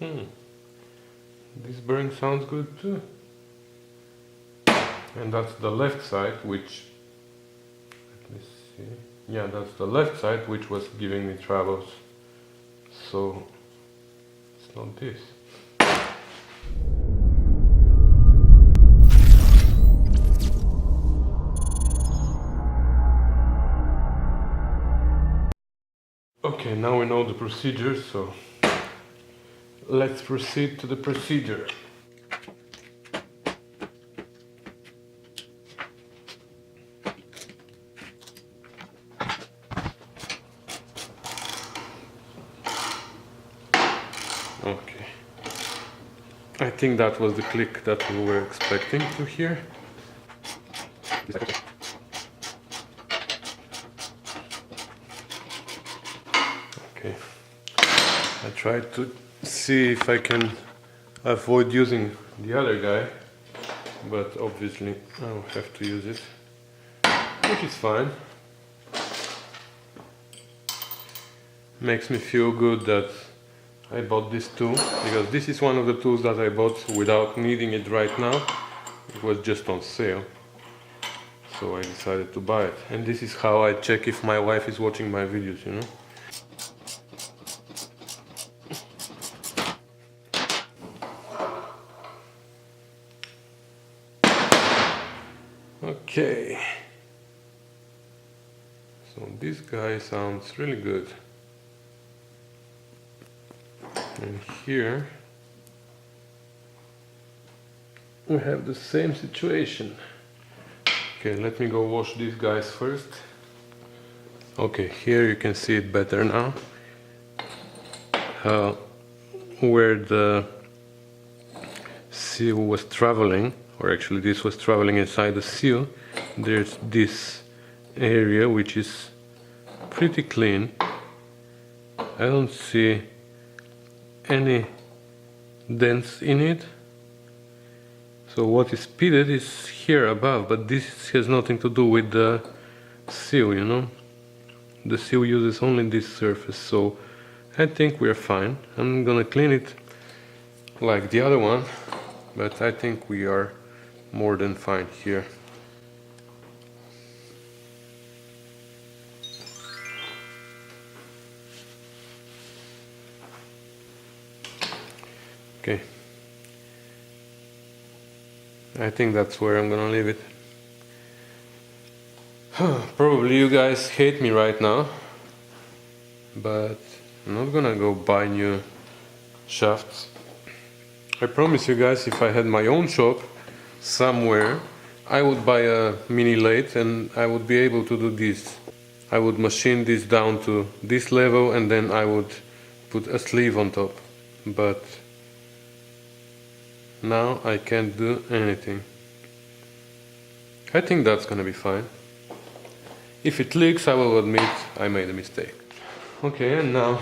This bearing sounds good too. And that's the left side, which, let me see, yeah, that's the left side which was giving me troubles. So it's not this. Okay, now we know the procedure, so let's proceed to the procedure. Okay, I think that was the click that we were expecting to hear. Okay, I tried to see if I can avoid using the other guy, but obviously I'll have to use it, which is fine. Makes me feel good that I bought this tool, because this is one of the tools that I bought without needing it right now. It was just on sale, so I decided to buy it. And this is how I check if my wife is watching my videos, you know. Okay, so this guy sounds really good. And here we have the same situation. Okay, let me go wash these guys first. Okay, here you can see it better now. Where the seal was traveling, or actually this was traveling inside the seal, there's this area which is pretty clean. I don't see any dents in it. So what is pitted is here above, but this has nothing to do with the seal, you know. The seal uses only this surface, so I think we're fine. I'm gonna clean it like the other one, but I think we are more than fine here. Okay, I think that's where I'm gonna leave it. Probably you guys hate me right now, but I'm not gonna go buy new shafts. I promise you guys, if I had my own shop somewhere, I would buy a mini lathe and I would be able to do this. I would machine this down to this level and then I would put a sleeve on top. But now I can't do anything. I think that's gonna be fine. If it leaks, I will admit I made a mistake. Okay, and now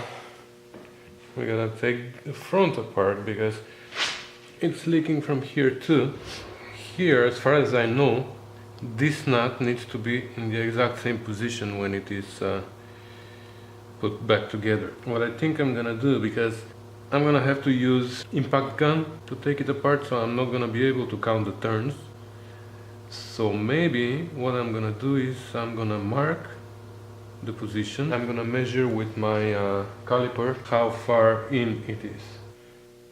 we gotta take the front apart because it's leaking from here too. Here, as far as I know, this nut needs to be in the exact same position when it is put back together. What I think I'm gonna do, because I'm gonna have to use impact gun to take it apart, so I'm not gonna be able to count the turns. So maybe what I'm gonna do is I'm gonna mark the position. I'm gonna measure with my caliper how far in it is.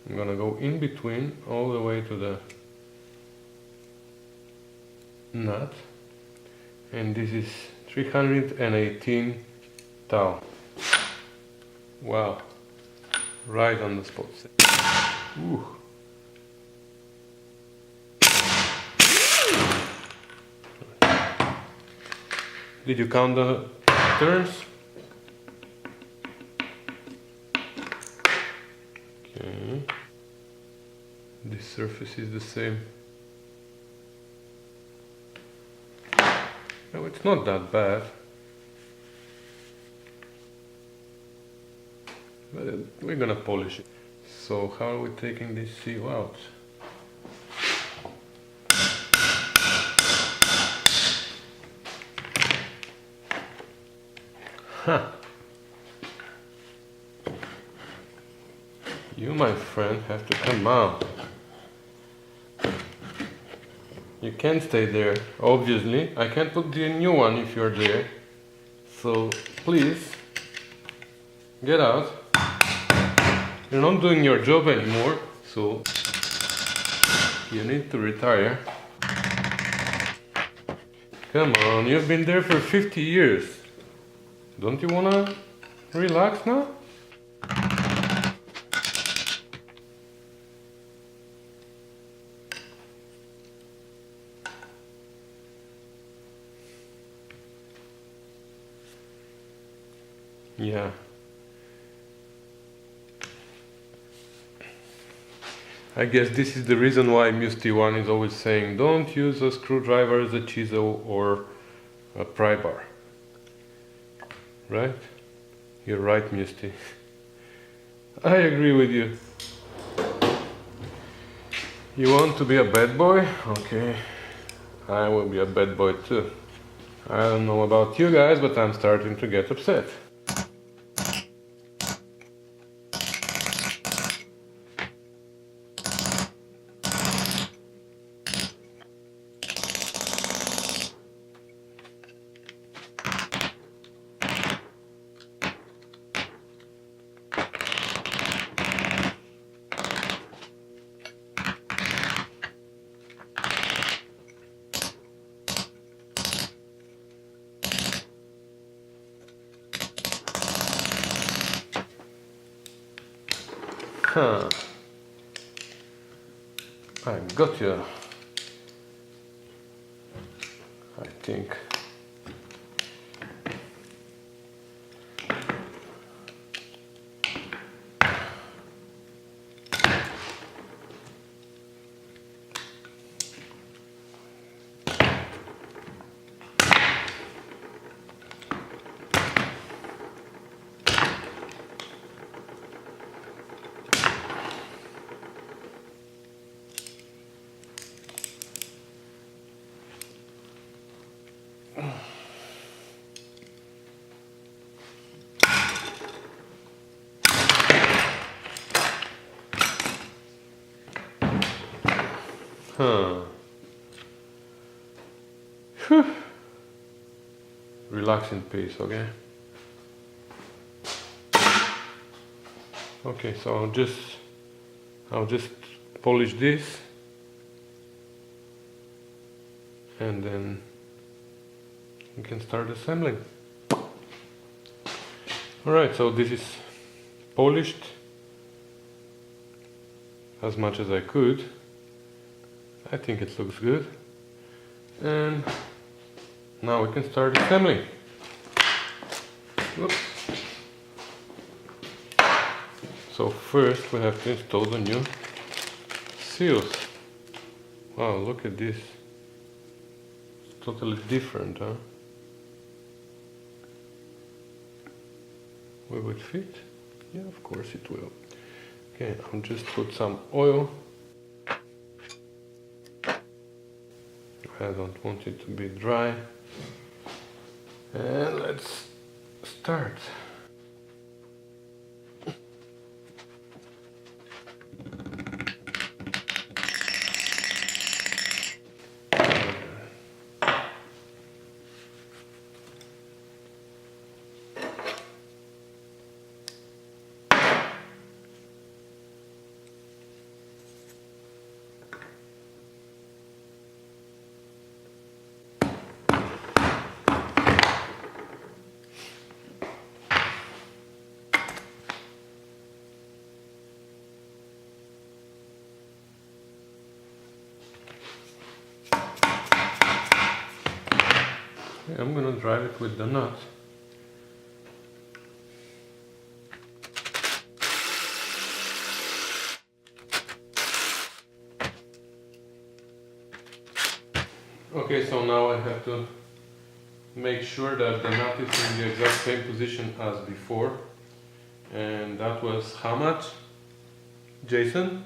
I'm gonna go in between all the way to the nut, and this is 318 thou. Wow, right on the spot. Ooh. Did you count the turns? Okay. This surface is the same. No, it's not that bad. But we're gonna polish it. So how are we taking this seal out? Huh. You, my friend, have to come out. You can't stay there, obviously. I can't put the new one if you're there. So, please, get out. You're not doing your job anymore, so you need to retire. Come on, you've been there for 50 years. Don't you wanna relax now? Yeah. I guess this is the reason why Musty1 is always saying don't use a screwdriver as a chisel or a pry bar. Right? You're right, Musty. I agree with you. You want to be a bad boy? Okay. I will be a bad boy too. I don't know about you guys, but I'm starting to get upset. Huh. I got you. I think. Huh. Whew. Relax in peace, okay? Okay, so I'll just polish this and then we can start assembling. Alright, so this is polished as much as I could. I think it looks good. And now we can start assembling. Whoops. So first we have to install the new seals. Wow, look at this. It's totally different, huh? Will it fit? Yeah, of course it will. Okay, I'll just put some oil. I don't want it to be dry. And let's start. I'm gonna drive it with the nut. Okay, so now I have to make sure that the nut is in the exact same position as before. And that was how much? Jason?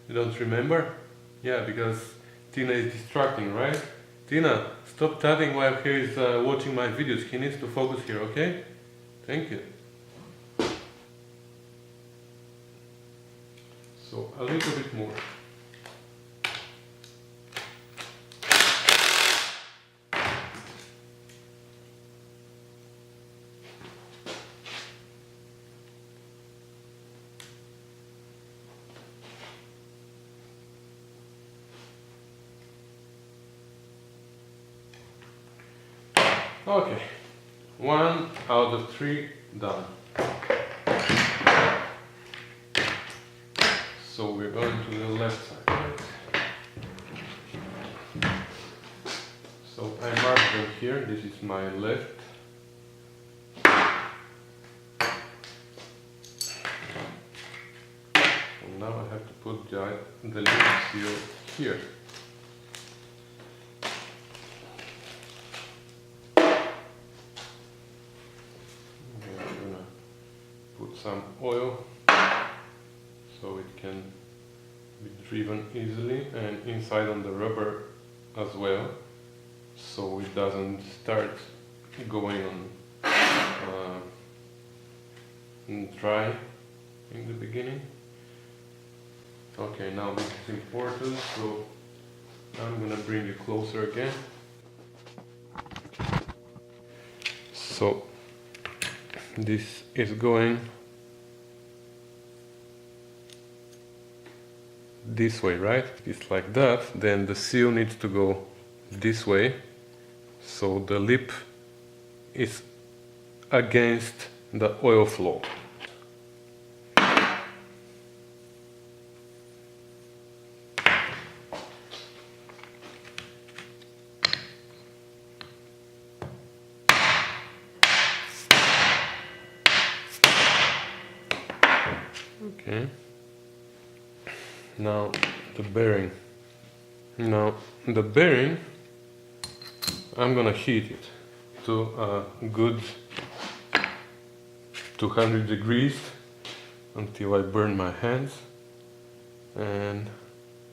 You don't remember? Yeah, because Tina is distracting, right? Tina, stop tapping while he is watching my videos. He needs to focus here, okay? Thank you. So a little bit more. Okay, 1 out of 3 done. So we're going to the left side, right? So I marked them here, this is my left. And now I have to put the lip seal here. Some oil so it can be driven easily, and inside on the rubber as well, so it doesn't start going on dry in the beginning. Okay, now this is important, so I'm gonna bring it closer again. So this is going this way, right? It's like that. Then the seal needs to go this way, so the lip is against the oil flow. Okay. Now the bearing. Now the bearing, I'm gonna heat it to a good 200 degrees until I burn my hands, and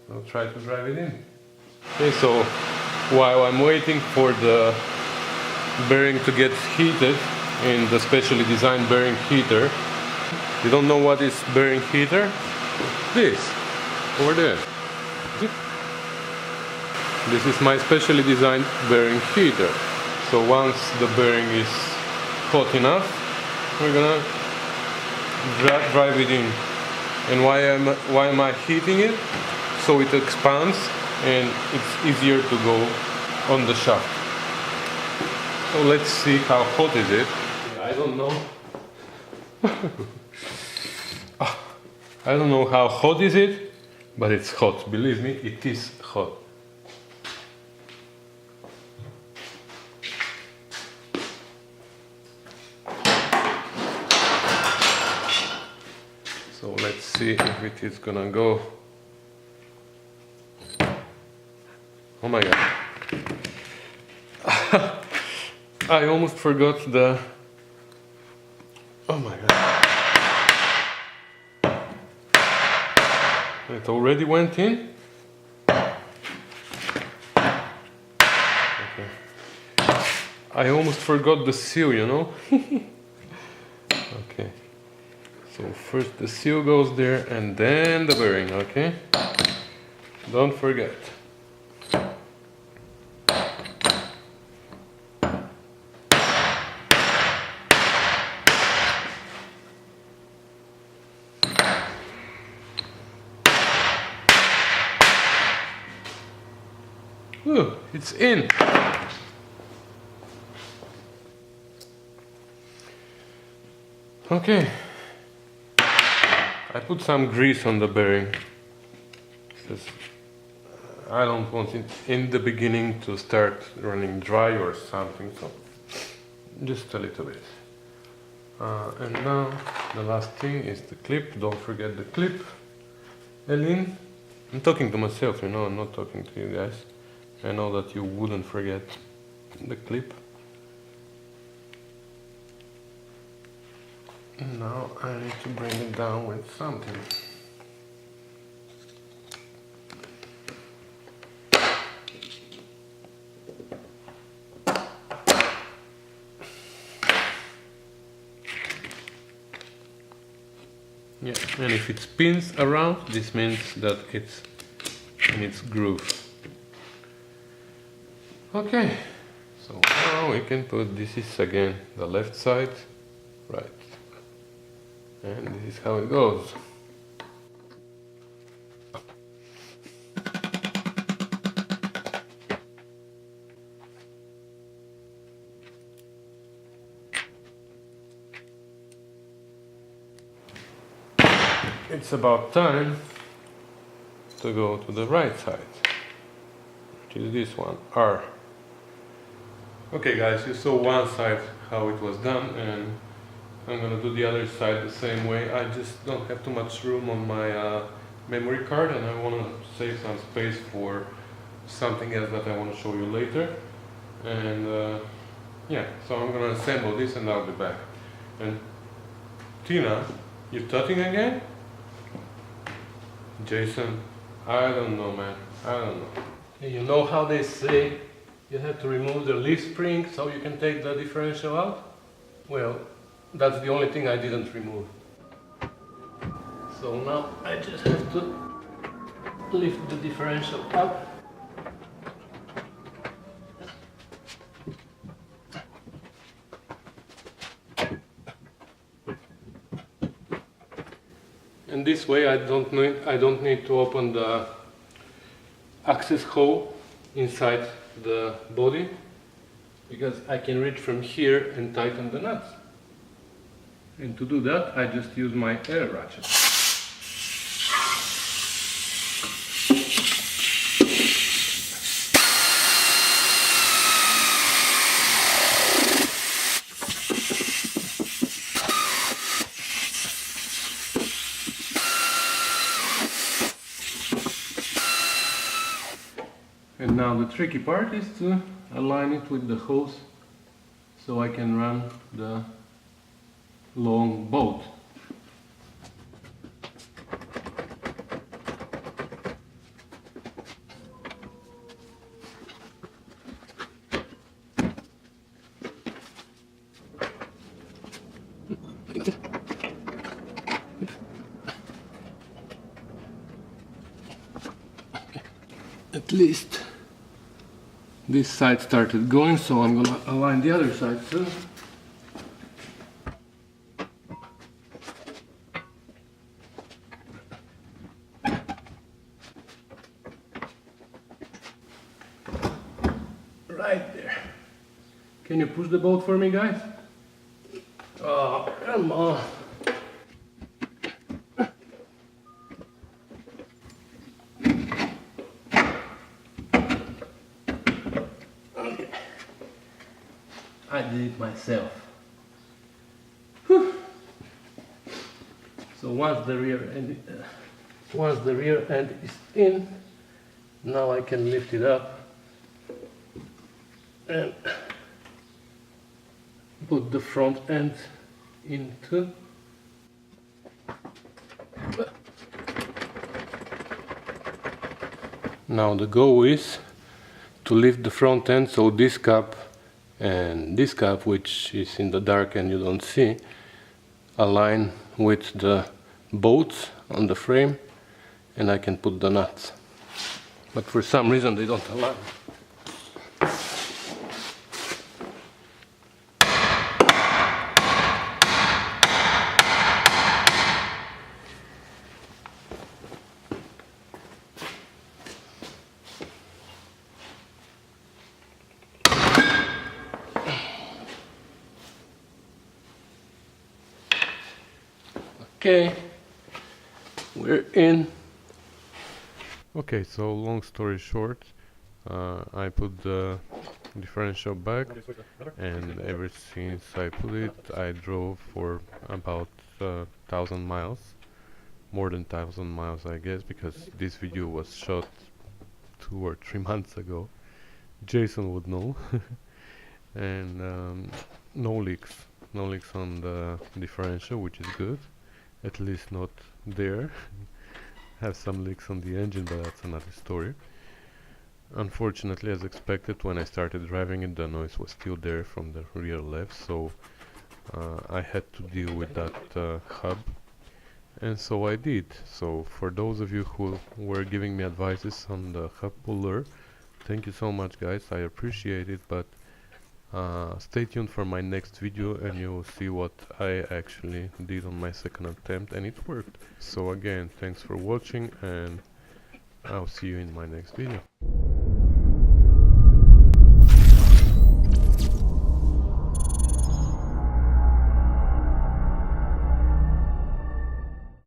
I'll try to drive it in. Okay, so while I'm waiting for the bearing to get heated in the specially designed bearing heater, you don't know what is bearing heater? This, over there. This is my specially designed bearing heater. So once the bearing is hot enough, we're gonna drive it in. And why am I heating it? So it expands and it's easier to go on the shaft. So let's see how hot is it. I don't know. I don't know how hot is it, but it's hot. Believe me, it is hot. So let's see if it is gonna go. Oh my god. I almost forgot the... Oh my god. It already went in? Okay. I almost forgot the seal, you know? Okay. So first the seal goes there and then the bearing, okay? Don't forget. Ooh, it's in. Okay. I put some grease on the bearing because I don't want it in the beginning to start running dry or something, so just a little bit. And now the last thing is the clip. Don't forget the clip. Elin, I'm talking to myself, you know, I'm not talking to you guys. I know that you wouldn't forget the clip. Now I need to bring it down with something. Yeah, and if it spins around, this means that it's in its groove. Okay, so now we can put, this is again the left side, right, and this is how it goes. It's about time to go to the right side, which is this one, R. Okay guys, you saw one side how it was done, and I'm gonna do the other side the same way. I just don't have too much room on my memory card, and I want to save some space for something else that I want to show you later. And yeah, so I'm gonna assemble this and I'll be back. And Tina, you touching again? Jason, I don't know, man. I don't know. You know how they say you have to remove the leaf spring so you can take the differential out? Well, that's the only thing I didn't remove. So now I just have to lift the differential up. And this way I don't need to open the access hole inside the body, because I can reach from here and tighten the nuts. And to do that I just use my air ratchet. And now the tricky part is to align it with the hose so I can run the long bolt. At least this side started going, so I'm gonna align the other side too. Right there. Can you push the boat for me, guys? Oh, come on. I did it myself. Whew. So once the rear end is in, now I can lift it up and put the front end into. Now the goal is to lift the front end so this cap and this cap, which is in the dark and you don't see, align with the bolts on the frame, and I can put the nuts. But for some reason they don't align. Okay, we're in. Okay, so long story short, I put the differential back, and ever since I put it, I drove for about 1,000 miles, more than 1,000 miles I guess, because this video was shot 2 or 3 months ago. Jason would know. And no leaks on the differential, which is good. At least not there. Have some leaks on the engine, but that's another story. Unfortunately, as expected, when I started driving it, the noise was still there from the rear left, so I had to deal with that hub. And so I did. So for those of you who were giving me advices on the hub puller, thank you so much guys, I appreciate it, but stay tuned for my next video and you'll see what I actually did on my second attempt, and it worked. So again, thanks for watching and I'll see you in my next video.